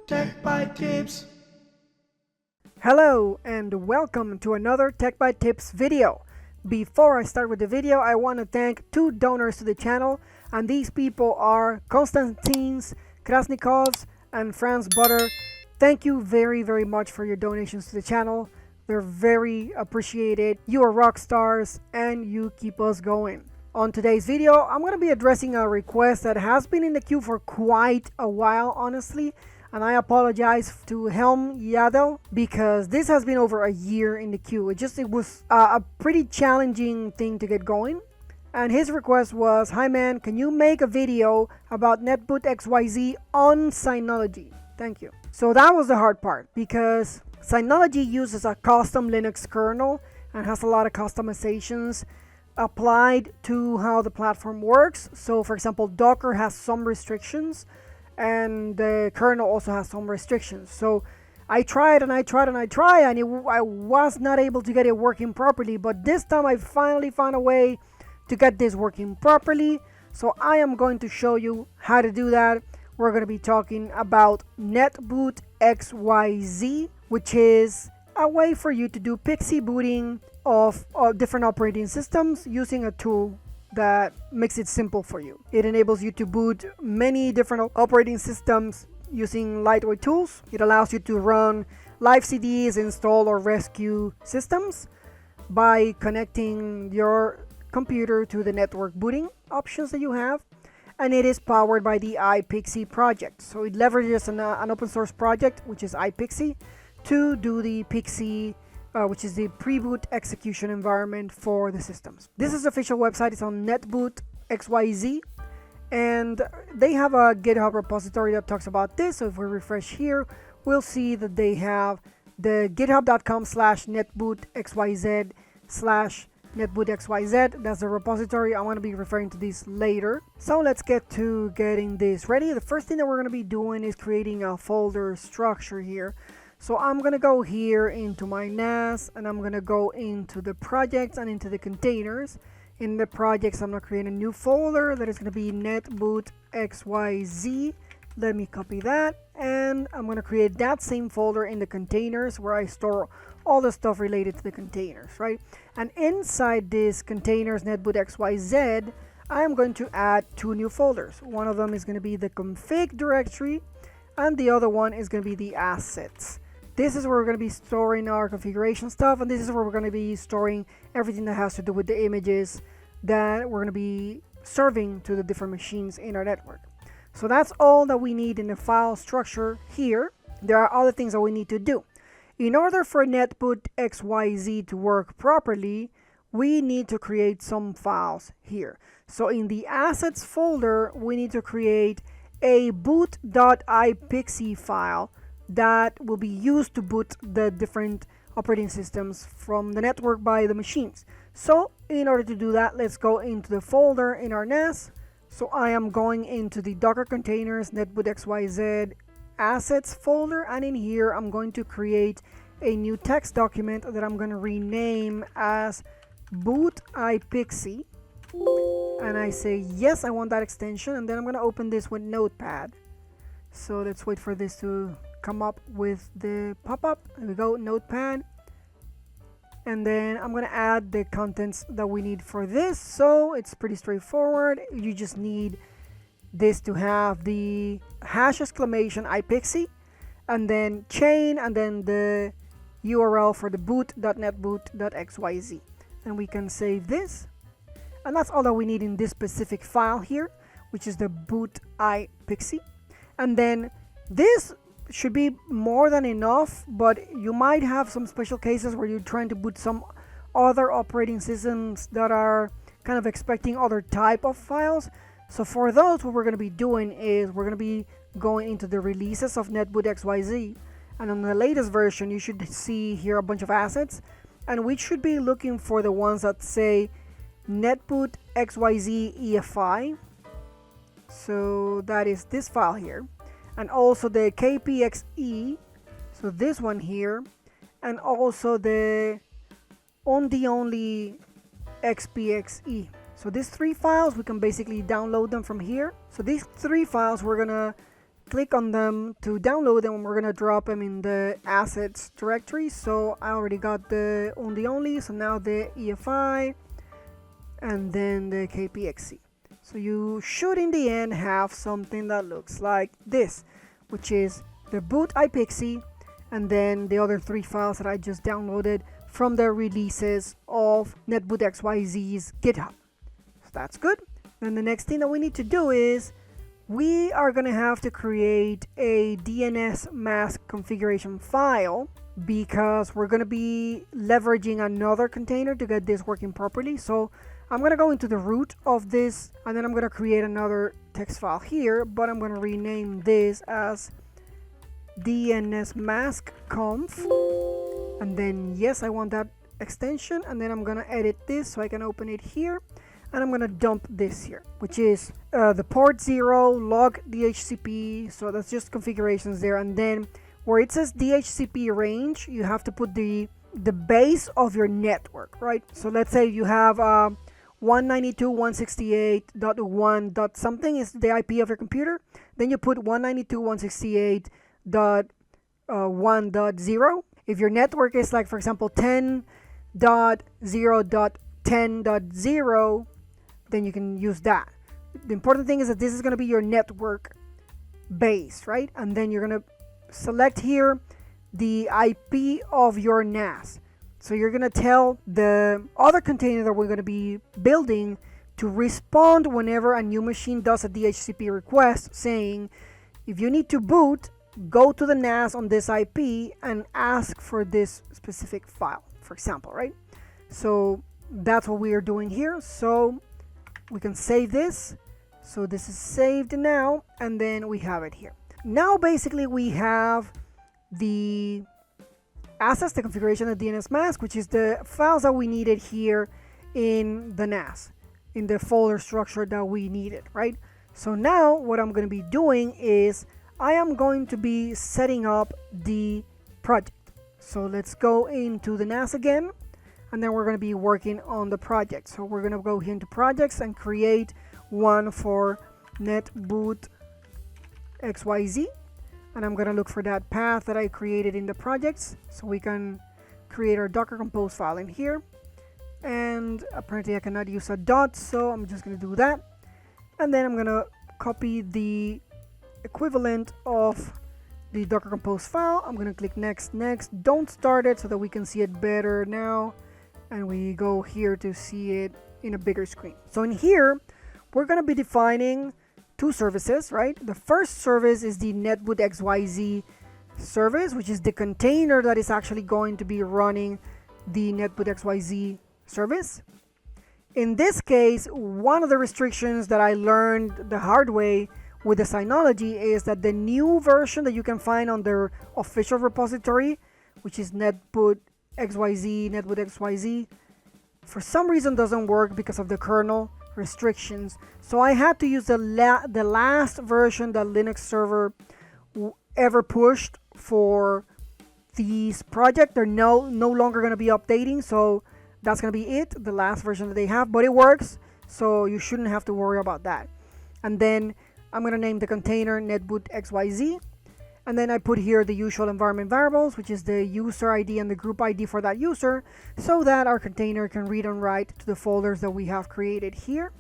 Tech by Tips. Hello and welcome to another Tech by Tips video. Before I start with the video, I want to thank two donors to the channel, and these people are Konstantins Krasnikovs and Franz Butter. Thank you very much for your donations to the channel. They're very appreciated. You are rock stars and you keep us going. On today's video, I'm going to be addressing a request that has been in the queue for quite a while, honestly. And I apologize to Helm Yadel because this has been over a year in the queue. It was a pretty challenging thing to get going. And his request was, "Hi man, can you make a video about NetBoot XYZ on Synology? Thank you." So that was the hard part because Synology uses a custom Linux kernel and has a lot of customizations applied to how the platform works. So for example, Docker has some restrictions and the kernel also has some restrictions. So I tried and I was not able to get it working properly, but this time I finally found a way to get this working properly. So I am going to show you how to do that. We're going to be talking about NetBoot XYZ, which is a way for you to do PXE booting of different operating systems using a tool that makes it simple for you. It enables you to boot many different operating systems using lightweight tools. It allows you to run live CDs, install or rescue systems by connecting your computer to the network booting options that you have. And it is powered by the iPXE project. So it leverages an open source project, which is iPXE, to do the PXE, which is the pre-boot execution environment for the systems. This is the official website. It's on NetBoot XYZ, and they have a GitHub repository that talks about this. So if we refresh here, we'll see that they have the github.com/netbootxyz/netbootxyz. That's the repository. I'm going to be referring to this later. So let's get to getting this ready. The first thing that we're going to be doing is creating a folder structure here. So I'm going to go here into my NAS and I'm going to go into the projects and into the containers. In the projects, I'm going to create a new folder that is going to be NetBoot XYZ. Let me copy that, and I'm going to create that same folder in the containers where I store all the stuff related to the containers, right? And inside this containers NetBoot XYZ, I'm going to add two new folders. One of them is going to be the config directory and the other one is going to be the assets. This is where we're going to be storing our configuration stuff, and this is where we're going to be storing everything that has to do with the images that we're going to be serving to the different machines in our network. So that's all that we need in the file structure here. There are other things that we need to do. In order for NetBoot XYZ to work properly, we need to create some files here. So in the assets folder, we need to create a boot.ipxe file that will be used to boot the different operating systems from the network by the machines. So in order to do that, let's go into the folder in our NAS. So I am going into the Docker containers NetBoot XYZ assets folder, and in here I'm going to create a new text document that I'm going to rename as boot ipxe, and I say yes, I want that extension, and then I'm going to open this with Notepad. So let's wait for this to come up with the pop-up. There we go, Notepad, and then I'm going to add the contents that we need for this. So it's pretty straightforward. You just need this to have the #ipxe and then chain and then the URL for the boot.netboot.xyz, and we can save this. And that's all that we need in this specific file here, which is the boot ipxe. And then this should be more than enough, but you might have some special cases where you're trying to boot some other operating systems that are kind of expecting other type of files. So for those, what we're going to be doing is we're going to be going into the releases of NetBoot XYZ, and on the latest version you should see here a bunch of assets, and we should be looking for the ones that say NetBoot XYZ EFI. So that is this file here, and also the KPXE, so this one here, and also the only XPXE. So these three files, we can basically download them from here. So these three files we're gonna click on them to download them, and we're gonna drop them in the assets directory. So I already got the only, so now the EFI and then the KPXC. So you should in the end have something that looks like this, which is the boot iPXE and then the other 3 files that I just downloaded from the releases of NetBoot XYZ's GitHub. So that's good. Then the next thing that we need to do is we are going to have to create a DNS mask configuration file, because we're going to be leveraging another container to get this working properly. So I'm going to go into the root of this, and then I'm going to create another text file here, but I'm going to rename this as DNS mask conf, and then yes, I want that extension, and then I'm going to edit this so I can open it here, and I'm going to dump this here, which is the port 0 log DHCP. So that's just configurations there, and then where it says DHCP range, you have to put the base of your network, right? So let's say you have 192.168.1. something is the IP of your computer, then you put 192.168.1.0. If your network is like, for example, 10.0.10.0, then you can use that. The important thing is that this is going to be your network base, right? And then you're going to select here the IP of your NAS. So you're going to tell the other container that we're going to be building to respond whenever a new machine does a DHCP request, saying, if you need to boot, go to the NAS on this IP and ask for this specific file, for example, right? So that's what we are doing here. So we can save this. So this is saved now, and then we have it here. Now basically we have the assets, the configuration of DNS mask, which is the files that we needed here in the NAS, in the folder structure that we needed, right? So now what I'm going to be doing is I am going to be setting up the project. So let's go into the NAS again, and then we're going to be working on the project. So we're going to go here into projects and create one for NetBoot XYZ. And I'm going to look for that path that I created in the projects, so we can create our Docker Compose file in here. And apparently I cannot use a dot, so I'm just going to do that. And then I'm going to copy the equivalent of the Docker Compose file. I'm going to click next. Don't start it so that we can see it better now. And we go here to see it in a bigger screen. So in here, we're going to be defining 2 services, right? The first service is the NetBoot XYZ service, which is the container that is actually going to be running the NetBoot XYZ service. In this case, one of the restrictions that I learned the hard way with the Synology is that the new version that you can find on their official repository, which is NetBoot XYZ, for some reason doesn't work because of the kernel restrictions. So I had to use the last version that Linux server ever pushed for these project. They're no longer going to be updating, so that's going to be it, the last version that they have, but it works, so you shouldn't have to worry about that. And then I'm going to name the container NetBoot XYZ, and then I put here the usual environment variables, which is the user ID and the group ID for that user, so that our container can read and write to the folders that we have created here.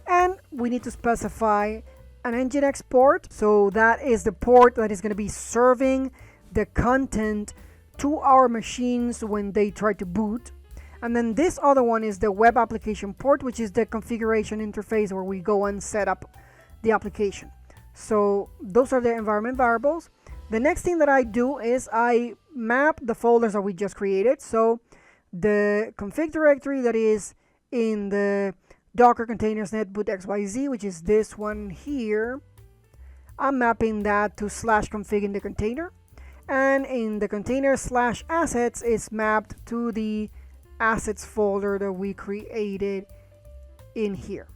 And we need to specify an Nginx port, so that is the port that is going to be serving the content to our machines when they try to boot. And then this other one is the web application port, which is the configuration interface where we go and set up the application. So those are the environment variables. The next thing that I do is I map the folders that we just created. So the config directory that is in the Docker containers NetBoot XYZ, which is this one here, I'm mapping that to /config in the container. And in the container /assets is mapped to the assets folder that we created in here.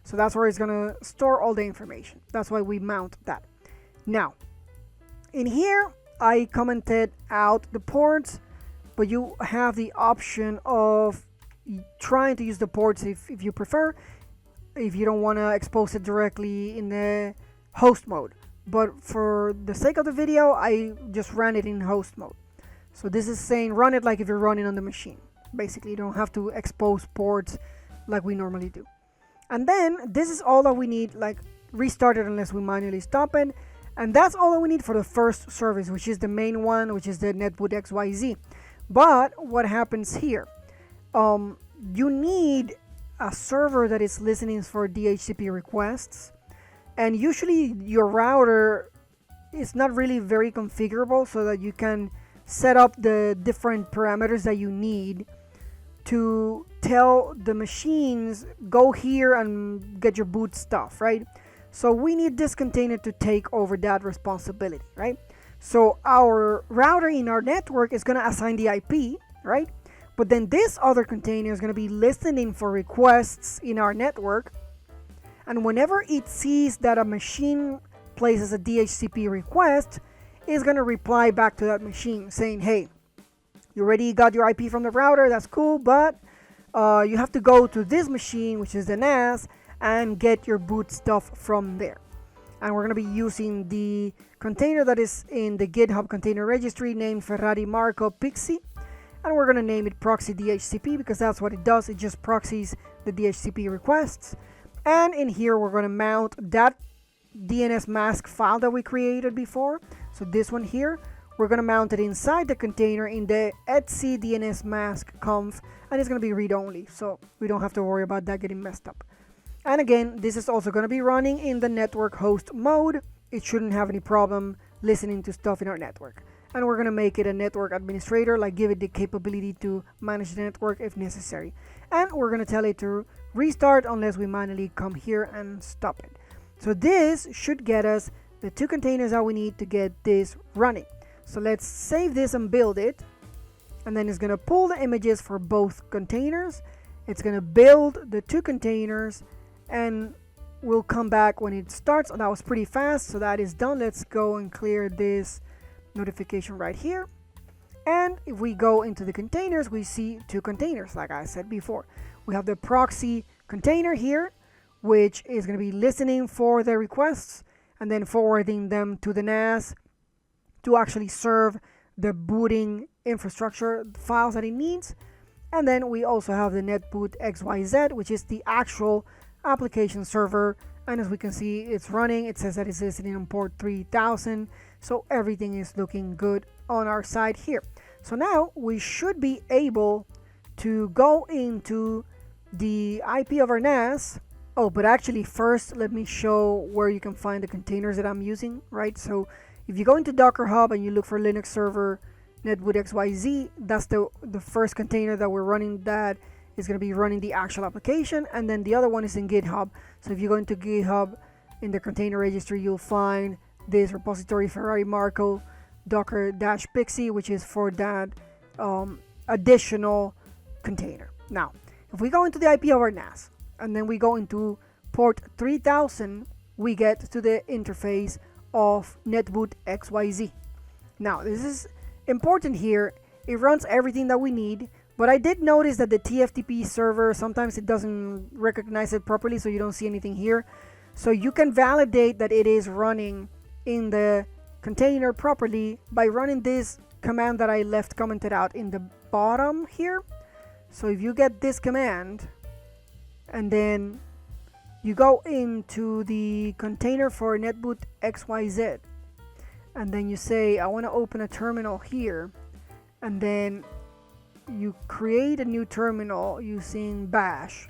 So that's where it's going to store all the information. That's why we mount that. Now, in here, I commented out the ports, but you have the option of trying to use the ports if you prefer, if you don't want to expose it directly in the host mode. but for the sake of the video, I just ran it in host mode. So this is saying run it like if you're running on the machine. Basically, you don't have to expose ports like we normally do. And then this is all that we need, like restart it unless we manually stop it. And that's all that we need for the first service, which is the main one, which is the NetBoot XYZ. But what happens here? You need a server that is listening for DHCP requests. And usually your router is not really very configurable so that you can set up the different parameters that you need to tell the machines, go here and get your boot stuff, right? So we need this container to take over that responsibility, right? So our router in our network is going to assign the IP, right? But then this other container is going to be listening for requests in our network. And whenever it sees that a machine places a DHCP request, it's going to reply back to that machine saying, hey, you already got your IP from the router, that's cool, but you have to go to this machine, which is the NAS, and get your boot stuff from there. And we're going to be using the container that is in the GitHub container registry named Ferrari Marco Pixie. And we're going to name it proxy DHCP because that's what it does. It just proxies the DHCP requests. And in here, we're going to mount that DNS mask file that we created before. So this one here, we're going to mount it inside the container in the etc DNS mask conf, and it's going to be read-only, so we don't have to worry about that getting messed up. And again, this is also going to be running in the network host mode. It shouldn't have any problem listening to stuff in our network. And we're going to make it a network administrator, like give it the capability to manage the network if necessary. And we're going to tell it to restart unless we manually come here and stop it. So this should get us the two containers that we need to get this running. So let's save this and build it. And then it's going to pull the images for both containers. It's going to build the two containers and we'll come back when it starts. That was pretty fast, so that is done. Let's go and clear this notification right here. And if we go into the containers, we see two containers like I said before. We have the proxy container here, which is going to be listening for the requests and then forwarding them to the NAS to actually serve the booting infrastructure files that it needs. And then we also have the NetBoot XYZ, which is the actual application server, and as we can see, it's running. It says that it's listening on port 3000, so everything is looking good on our side here. So now we should be able to go into the IP of our NAS. Oh, but actually first let me show where you can find the containers that I'm using, right? So if you go into Docker Hub and you look for Linux server NetBoot XYZ, that's the first container that we're running that is going to be running the actual application, and then the other one is in GitHub. So if you go into GitHub in the container registry, you'll find this repository Ferrari Marco Docker-Pixie, which is for that additional container. Now, if we go into the IP of our NAS and then we go into port 3000, we get to the interface of NetBoot XYZ. Now, this is important here. It runs everything that we need. But I did notice that the TFTP server, sometimes it doesn't recognize it properly, so you don't see anything here. So you can validate that it is running in the container properly by running this command that I left commented out in the bottom here. So if you get this command, and then you go into the container for NetBoot XYZ, and then you say, I want to open a terminal here, and then you create a new terminal using bash,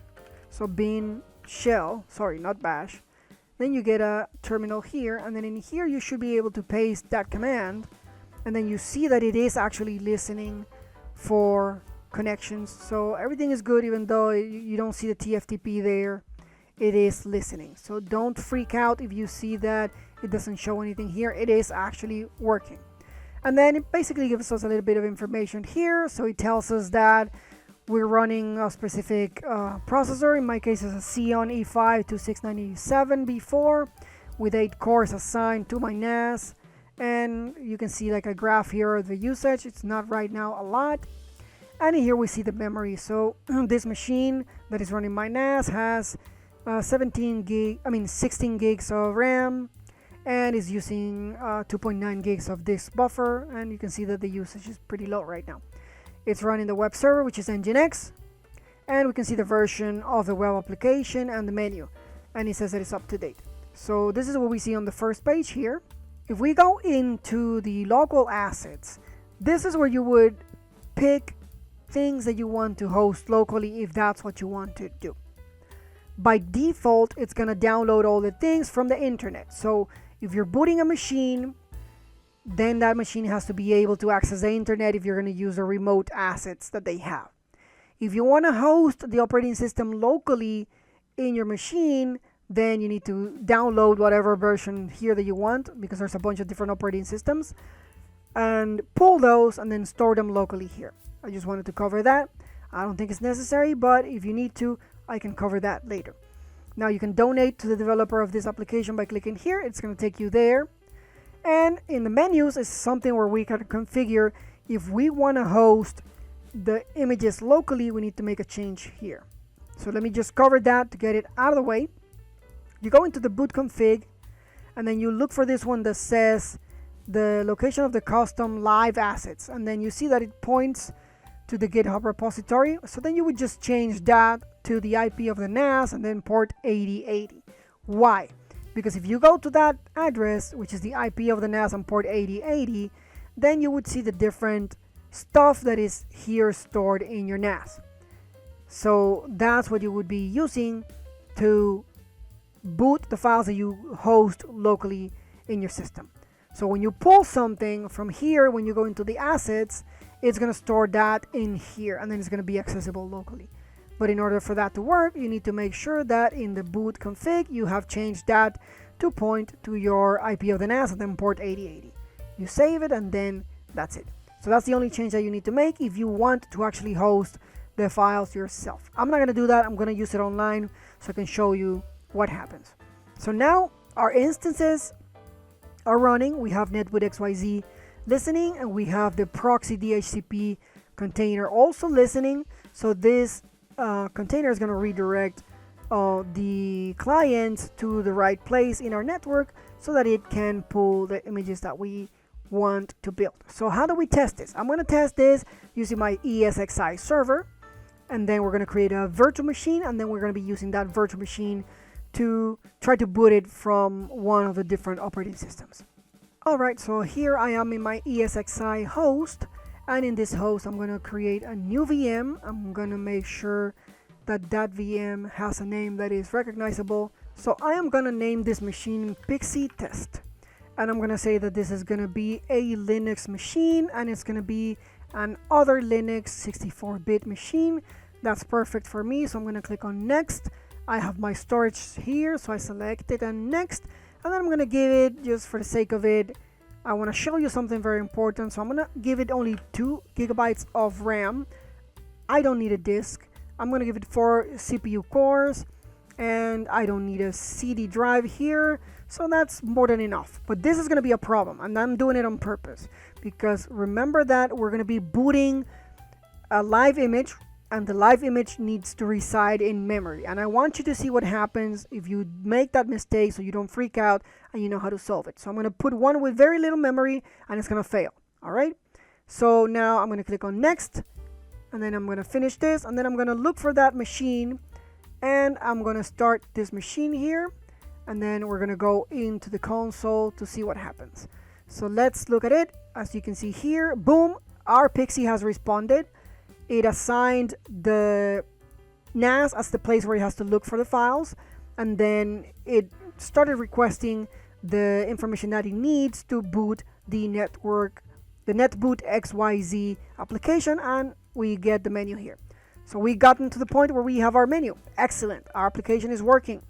so bin shell, sorry, not bash. Then you get a terminal here, and then in here you should be able to paste that command, and then you see that it is actually listening for connections. So everything is good, even though you don't see the TFTP there, it is listening. So don't freak out if you see that it doesn't show anything here. It is actually working. And then it basically gives us a little bit of information here. So it tells us that we're running a specific processor. In my case, it's a Xeon E5-2697B4 with 8 cores assigned to my NAS. And you can see like a graph here of the usage. It's not right now a lot. And here we see the memory. So this machine that is running my NAS has 16 gigs of RAM and is using 2.9 gigs of disk buffer, and you can see that the usage is pretty low right now. It's running the web server, which is Nginx, and we can see the version of the web application and the menu, and it says that it's up to date. So this is what we see on the first page here. If we go into the local assets, this is where you would pick things that you want to host locally if that's what you want to do. By default, it's going to download all the things from the internet. So if you're booting a machine, then that machine has to be able to access the internet if you're going to use the remote assets that they have. If you want to host the operating system locally in your machine, then you need to download whatever version here that you want, because there's a bunch of different operating systems, and pull those and then store them locally here. I just wanted to cover that. I don't think it's necessary, but if you need to, I can cover that later. Now you can donate to the developer of this application by clicking here. It's going to take you there. And in the menus is something where we can configure if we want to host the images locally, we need to make a change here. So let me just cover that to get it out of the way. You go into the boot config, and then you look for this one that says the location of the custom live assets, and then you see that it points to the GitHub repository. So then you would just change that to the IP of the NAS and then port 8080. Why? Because if you go to that address, which is the IP of the NAS and port 8080, then you would see the different stuff that is here stored in your NAS. So that's what you would be using to boot the files that you host locally in your system. So when you pull something from here, when you go into the assets, it's going to store that in here, and then it's going to be accessible locally. But in order for that to work, you need to make sure that in the boot config, you have changed that to point to your IP of the NAS and then port 8080. You save it, and then that's it. So that's the only change that you need to make if you want to actually host the files yourself. I'm not going to do that. I'm going to use it online so I can show you what happens. So now our instances are running. We have NetBoot XYZ listening, and we have the proxy DHCP container also listening. So this container is going to redirect the client to the right place in our network so that it can pull the images that we want to build. So how do we test this? I'm going to test this using my ESXi server, and then we're going to create a virtual machine, and then we're going to be using that virtual machine to try to boot it from one of the different operating systems. Alright, so here I am in my ESXi host, and in this host I'm going to create a new VM. I'm going to make sure that that VM has a name that is recognizable. So I am going to name this machine Pixie Test, and I'm going to say that this is going to be a Linux machine, and it's going to be an other Linux 64-bit machine. That's perfect for me, so I'm going to click on next. I have my storage here, so I select it and next, and then I'm going to give it, just for the sake of it, I want to show you something very important, so I'm going to give it only 2 gigabytes of RAM. I don't need a disk. I'm going to give it 4 CPU cores, and I don't need a CD drive here, so that's more than enough. But this is going to be a problem, and I'm doing it on purpose, because remember that we're going to be booting a live image, and the live image needs to reside in memory. And I want you to see what happens if you make that mistake, so you don't freak out and you know how to solve it. So I'm going to put one with very little memory, and it's going to fail. All right. So now I'm going to click on next, and then I'm going to finish this, and then I'm going to look for that machine, and I'm going to start this machine here, and then we're going to go into the console to see what happens. So let's look at it. As you can see here, boom, our Pixie has responded. It assigned the NAS as the place where it has to look for the files, and then it started requesting the information that it needs to boot the NetBoot XYZ application, and we get the menu here. So we gotten to the point where we have our menu. Excellent, our application is working.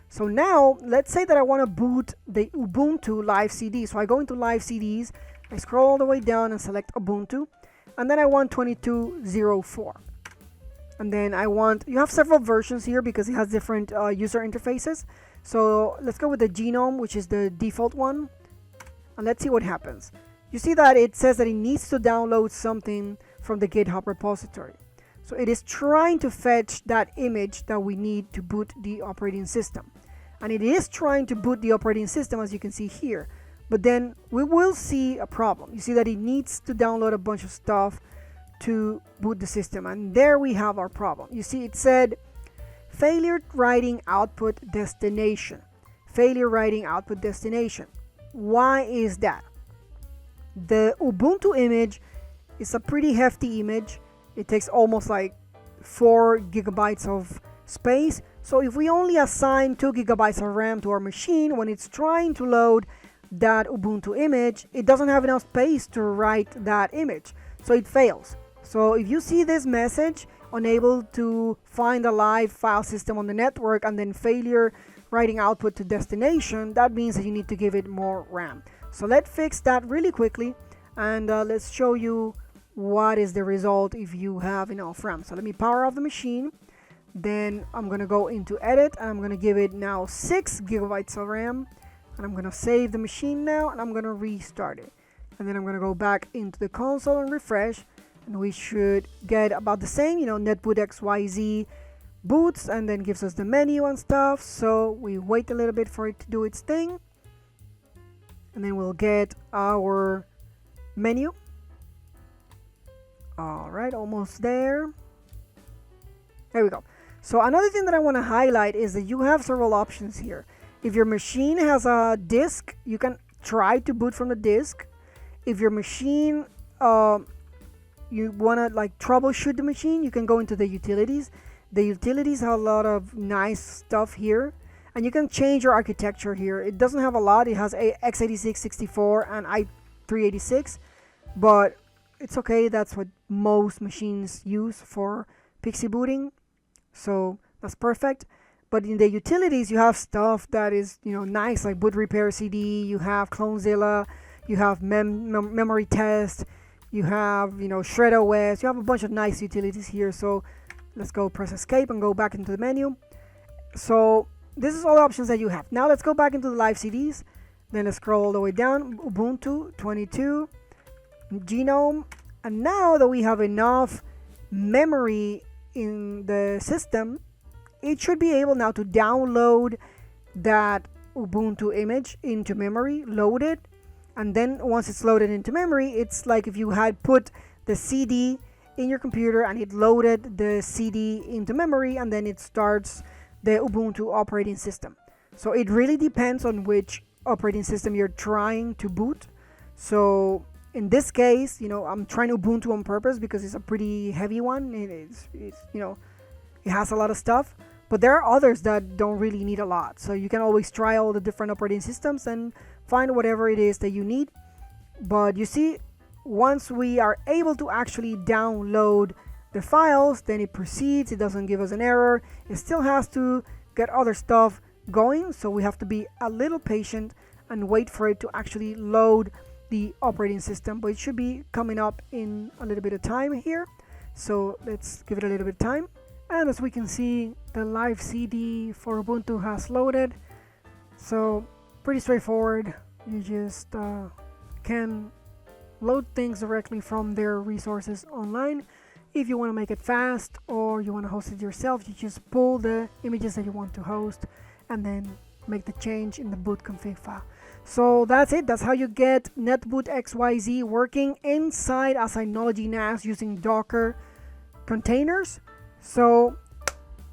So now let's say that I want to boot the Ubuntu Live CD. So I go into Live CDs, I scroll all the way down and select Ubuntu, and then I want 2204. And then I want, you have several versions here because it has different user interfaces. So let's go with the Genome, which is the default one, and let's see what happens. You see that it says that it needs to download something from the GitHub repository. So it is trying to fetch that image that we need to boot the operating system. and it is trying to boot the operating system, as you can see here. But then we will see a problem. You see that it needs to download a bunch of stuff to boot the system, and there we have our problem. You see it said failure writing output destination. Failure writing output destination. Why is that? The Ubuntu image is a pretty hefty image. It takes almost like 4 gigabytes of space. So if we only assign 2 gigabytes of RAM to our machine, when it's trying to load that Ubuntu image, it doesn't have enough space to write that image, so it fails. So if you see this message, unable to find a live file system on the network, and then failure writing output to destination, that means that you need to give it more RAM. So let's fix that really quickly, and let's show you what is the result if you have enough RAM. So let me power off the machine. Then I'm gonna go into edit, and I'm gonna give it now 6 gigabytes of RAM, and I'm gonna save the machine now, and I'm gonna restart it. And then I'm gonna go back into the console and refresh, and we should get about the same, NetBoot XYZ boots, and then gives us the menu and stuff. So we wait a little bit for it to do its thing, and then we'll get our menu. All right, almost there. There we go. So another thing that I want to highlight is that you have several options here. If your machine has a disk, you can try to boot from the disk. If your machine, you want to like troubleshoot the machine, you can go into the utilities. The utilities have a lot of nice stuff here, and you can change your architecture here. It doesn't have a lot. It has a x86 64 and i386, but it's okay. That's what most machines use for Pixie booting, so that's perfect. But in the utilities, you have stuff that is, nice, like boot repair CD. You have Clonezilla. You have memory test. You have, Shred OS. You have a bunch of nice utilities here. So let's go press escape and go back into the menu. So this is all the options that you have. Now let's go back into the live CDs. Then let's scroll all the way down. Ubuntu 22, Genome. And now that we have enough memory in the system, it should be able now to download that Ubuntu image into memory, load it, and then once it's loaded into memory, it's like if you had put the CD in your computer and it loaded the CD into memory, and then it starts the Ubuntu operating system. So it really depends on which operating system you're trying to boot. So in this case, I'm trying Ubuntu on purpose because it's a pretty heavy one. It has a lot of stuff, but there are others that don't really need a lot. So you can always try all the different operating systems and find whatever it is that you need. But you see, once we are able to actually download the files, then it proceeds. It doesn't give us an error. It still has to get other stuff going, so we have to be a little patient and wait for it to actually load the operating system, but it should be coming up in a little bit of time here. So let's give it a little bit of time. And as we can see, the live CD for Ubuntu has loaded. So pretty straightforward. You just can load things directly from their resources online. If you want to make it fast or you want to host it yourself, you just pull the images that you want to host and then make the change in the boot config file. So that's it. That's how you get NetBoot XYZ working inside a Synology NAS using Docker containers. So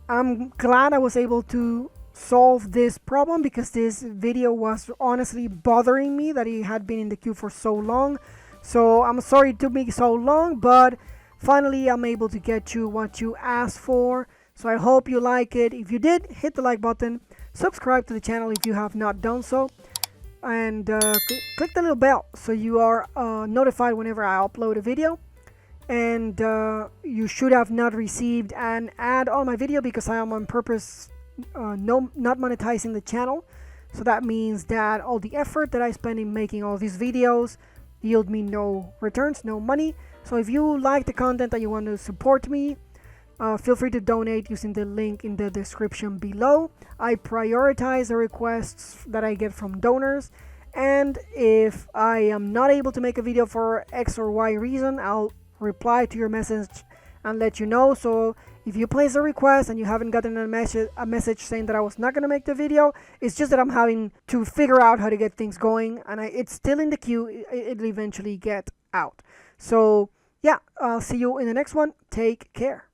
I'm glad I was able to solve this problem, because this video was honestly bothering me that it had been in the queue for so long. So I'm sorry it took me so long, but finally I'm able to get you what you asked for. So I hope you like it. If you did, hit the like button, subscribe to the channel if you have not done so, and click the little bell so you are notified whenever I upload a video. And you should have not received an ad on my video because I am on purpose not monetizing the channel. So that means that all the effort that I spend in making all these videos yield me no returns, no money. So if you like the content and you want to support me, feel free to donate using the link in the description below. I prioritize the requests that I get from donors, and if I am not able to make a video for X or Y reason, I'll reply to your message and let you know. So if you place a request and you haven't gotten a message saying that I was not going to make the video, it's just that I'm having to figure out how to get things going, and it's still in the queue. It'll eventually get out. So yeah, I'll see you in the next one. Take care.